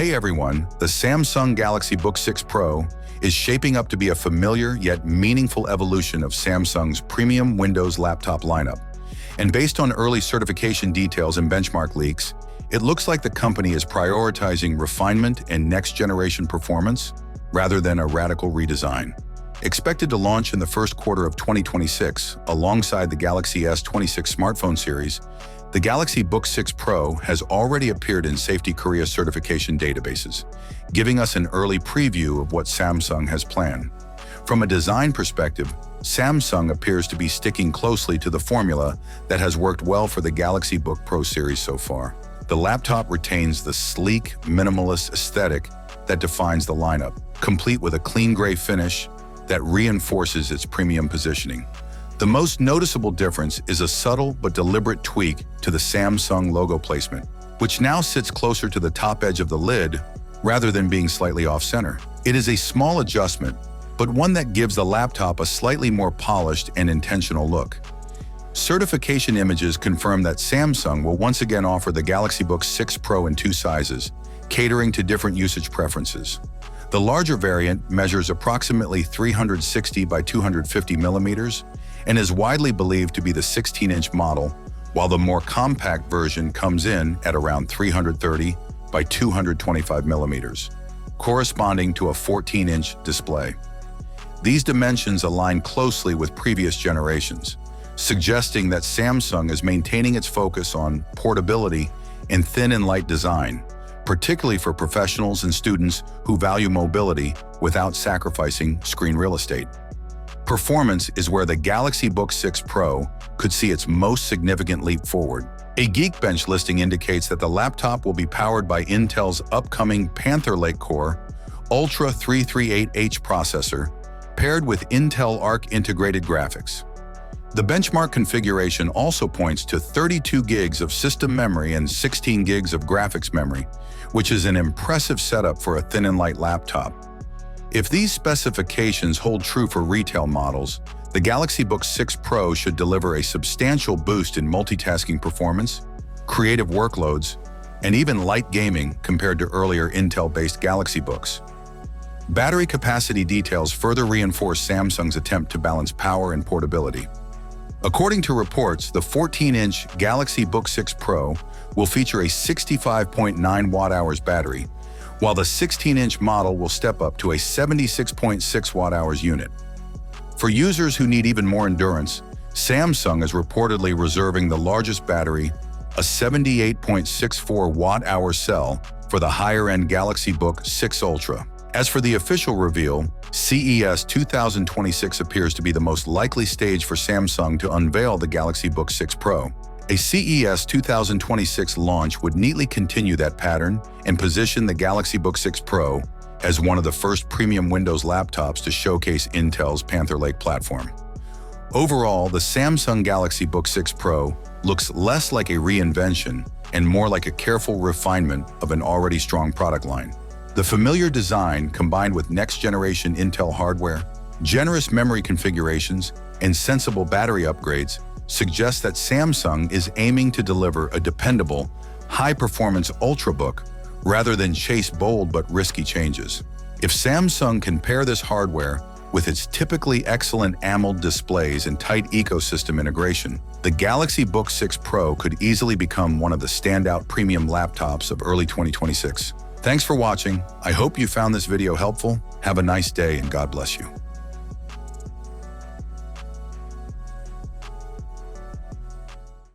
Hey everyone, the Samsung Galaxy Book 6 Pro is shaping up to be a familiar yet meaningful evolution of Samsung's premium Windows laptop lineup. And based on early certification details and benchmark leaks, it looks like the company is prioritizing refinement and next-generation performance rather than a radical redesign. Expected to launch in the first quarter of 2026 alongside the Galaxy S26 smartphone series, the Galaxy Book 6 Pro has already appeared in Safety Korea certification databases, giving us an early preview of what Samsung has planned. From a design perspective, Samsung appears to be sticking closely to the formula that has worked well for the Galaxy Book Pro series so far. The laptop retains the sleek, minimalist aesthetic that defines the lineup, complete with a clean gray finish that reinforces its premium positioning. The most noticeable difference is a subtle but deliberate tweak to the Samsung logo placement, which now sits closer to the top edge of the lid rather than being slightly off-center. It is a small adjustment, but one that gives the laptop a slightly more polished and intentional look. Certification images confirm that Samsung will once again offer the Galaxy Book 6 Pro in two sizes, catering to different usage preferences. The larger variant measures approximately 360 by 250 millimeters and is widely believed to be the 16-inch model, while the more compact version comes in at around 330 by 225 millimeters, corresponding to a 14-inch display. These dimensions align closely with previous generations, suggesting that Samsung is maintaining its focus on portability and thin and light design, particularly for professionals and students who value mobility without sacrificing screen real estate. Performance is where the Galaxy Book 6 Pro could see its most significant leap forward. A Geekbench listing indicates that the laptop will be powered by Intel's upcoming Panther Lake Core Ultra 338H processor, paired with Intel Arc integrated graphics. The benchmark configuration also points to 32 gigs of system memory and 16 gigs of graphics memory, which is an impressive setup for a thin and light laptop. If these specifications hold true for retail models, the Galaxy Book 6 Pro should deliver a substantial boost in multitasking performance, creative workloads, and even light gaming compared to earlier Intel-based Galaxy Books. Battery capacity details further reinforce Samsung's attempt to balance power and portability. According to reports, the 14-inch Galaxy Book 6 Pro will feature a 65.9 watt-hours battery, while the 16-inch model will step up to a 76.6 watt-hours unit. For users who need even more endurance, Samsung is reportedly reserving the largest battery, a 78.64 watt-hour cell, for the higher-end Galaxy Book 6 Ultra. As for the official reveal, CES 2026 appears to be the most likely stage for Samsung to unveil the Galaxy Book 6 Pro. A CES 2026 launch would neatly continue that pattern and position the Galaxy Book 6 Pro as one of the first premium Windows laptops to showcase Intel's Panther Lake platform. Overall, the Samsung Galaxy Book 6 Pro looks less like a reinvention and more like a careful refinement of an already strong product line. The familiar design, combined with next-generation Intel hardware, generous memory configurations, and sensible battery upgrades, suggests that Samsung is aiming to deliver a dependable, high-performance Ultrabook rather than chase bold but risky changes. If Samsung can pair this hardware with its typically excellent AMOLED displays and tight ecosystem integration, the Galaxy Book 6 Pro could easily become one of the standout premium laptops of early 2026. Thanks for watching. I hope you found this video helpful. Have a nice day and God bless you.